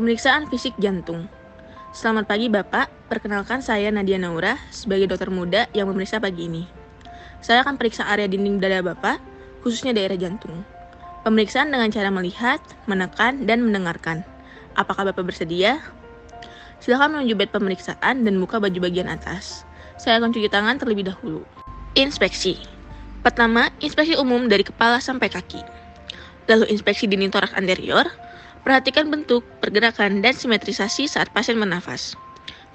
Pemeriksaan fisik jantung. Selamat pagi Bapak, perkenalkan saya Nadia Naura sebagai dokter muda yang memeriksa pagi ini. Saya akan periksa area dinding dada Bapak, khususnya daerah jantung. Pemeriksaan dengan cara melihat, menekan, dan mendengarkan. Apakah Bapak bersedia? Silakan menuju bed pemeriksaan dan buka baju bagian atas. Saya akan cuci tangan terlebih dahulu. Inspeksi. Pertama, inspeksi umum dari kepala sampai kaki. Lalu inspeksi dinding toraks anterior. Perhatikan bentuk, pergerakan, dan simetrisasi saat pasien bernafas.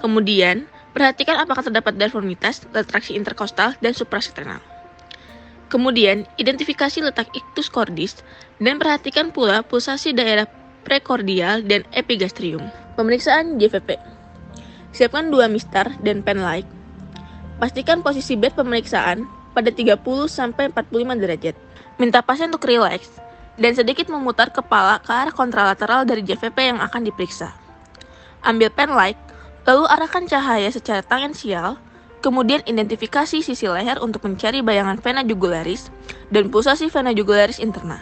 Kemudian, perhatikan apakah terdapat deformitas, retraksi interkostal, dan suprasternal. Kemudian, identifikasi letak ictus cordis, dan perhatikan pula pulsasi daerah prekordial dan epigastrium. Pemeriksaan JVP. Siapkan 2 mistar dan pen light. Pastikan posisi bed pemeriksaan pada 30-45 derajat. Minta pasien untuk rileks dan sedikit memutar kepala ke arah kontralateral dari JVP yang akan diperiksa. Ambil pen light, lalu arahkan cahaya secara tangensial, kemudian identifikasi sisi leher untuk mencari bayangan vena jugularis dan pulsasi vena jugularis interna.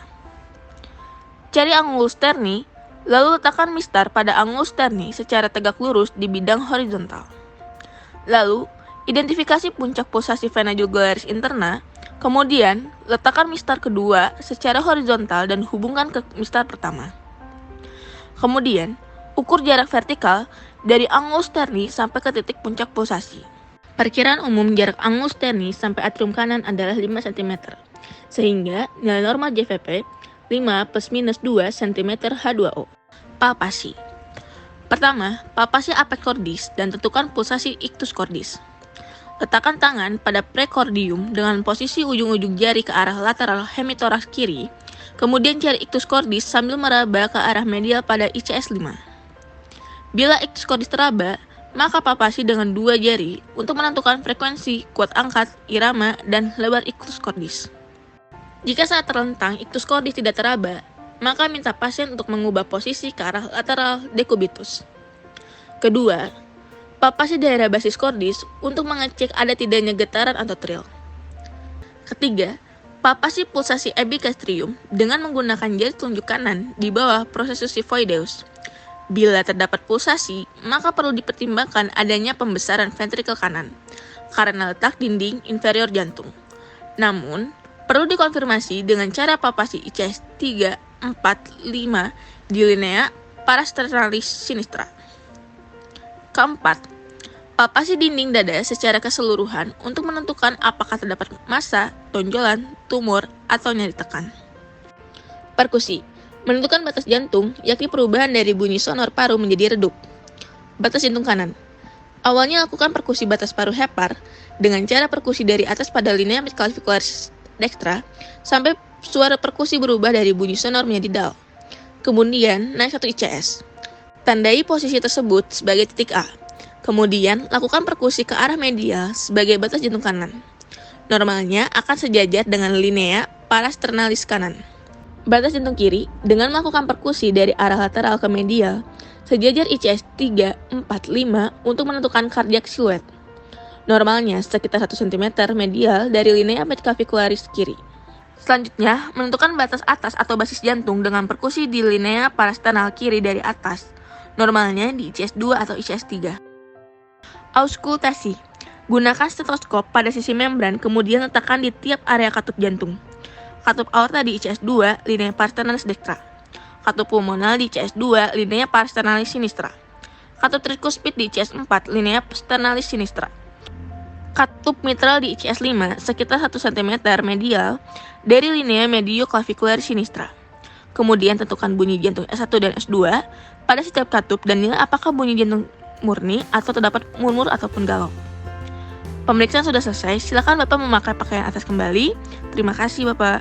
Cari angulus sterni, lalu letakkan mistar pada angulus sterni secara tegak lurus di bidang horizontal. Lalu, identifikasi puncak pulsasi vena jugularis interna. Kemudian, letakkan mistar kedua secara horizontal dan hubungkan ke mistar pertama. Kemudian, ukur jarak vertikal dari angulus sterni sampai ke titik puncak pulsasi. Perkiraan umum jarak angulus sterni sampai atrium kanan adalah 5 cm, sehingga nilai normal JVP 5 ± 2 cm H2O. Palpasi. Pertama, palpasi apex cordis dan tentukan pulsasi ictus cordis. Letakkan tangan pada prekordium dengan posisi ujung-ujung jari ke arah lateral hemitoraks kiri, kemudian cari ictus cordis sambil meraba ke arah medial pada ICS 5. Bila ictus cordis teraba, maka palpasi dengan 2 jari untuk menentukan frekuensi, kuat angkat, irama, dan lebar ictus cordis. Jika saat terlentang ictus cordis tidak teraba, maka minta pasien untuk mengubah posisi ke arah lateral decubitus. Kedua, palpasi daerah basis cordis untuk mengecek ada tidaknya getaran atau trill. Ketiga, palpasi pulsasi epigastrium dengan menggunakan jari telunjuk kanan di bawah processus xiphoideus. Bila terdapat pulsasi, maka perlu dipertimbangkan adanya pembesaran ventrikel kanan karena letak dinding inferior jantung. Namun, perlu dikonfirmasi dengan cara palpasi ICS 3, 4, 5 di linea parasternalis sinistra. Keempat, palpasi dinding dada secara keseluruhan untuk menentukan apakah terdapat massa, tonjolan, tumor, atau nyeri tekan. Perkusi, menentukan batas jantung, yakni perubahan dari bunyi sonor paru menjadi redup. Batas jantung kanan. Awalnya lakukan perkusi batas paru hepar dengan cara perkusi dari atas pada linea midclavicularis dextra sampai suara perkusi berubah dari bunyi sonor menjadi dal. Kemudian naik 1 ICS. Tandai posisi tersebut sebagai titik A. Kemudian, lakukan perkusi ke arah medial sebagai batas jantung kanan. Normalnya akan sejajar dengan linea parasternalis kanan. Batas jantung kiri dengan melakukan perkusi dari arah lateral ke medial sejajar ICS 3, 4, 5 untuk menentukan cardiac silhouette. Normalnya sekitar 1 cm medial dari linea midclavicularis kiri. Selanjutnya, menentukan batas atas atau basis jantung dengan perkusi di linea parasternal kiri dari atas. Normalnya di ICS 2 atau ICS 3. Auskultasi. Gunakan stetoskop pada sisi membran kemudian letakkan di tiap area katup jantung. Katup aorta di ICS 2, linea parasternalis dextra. Katup pulmonal di ICS 2, linea parasternalis sinistra. Katup tricuspid di ICS 4, linea sternalis sinistra. Katup mitral di ICS 5 sekitar 1 cm medial dari linea medioclavicularis sinistra. Kemudian tentukan bunyi jantung S1 dan S2 pada setiap katup dan nilai apakah bunyi jantung murni atau terdapat murmur ataupun galau. Pemeriksaan sudah selesai, silakan Bapak memakai pakaian atas kembali. Terima kasih Bapak.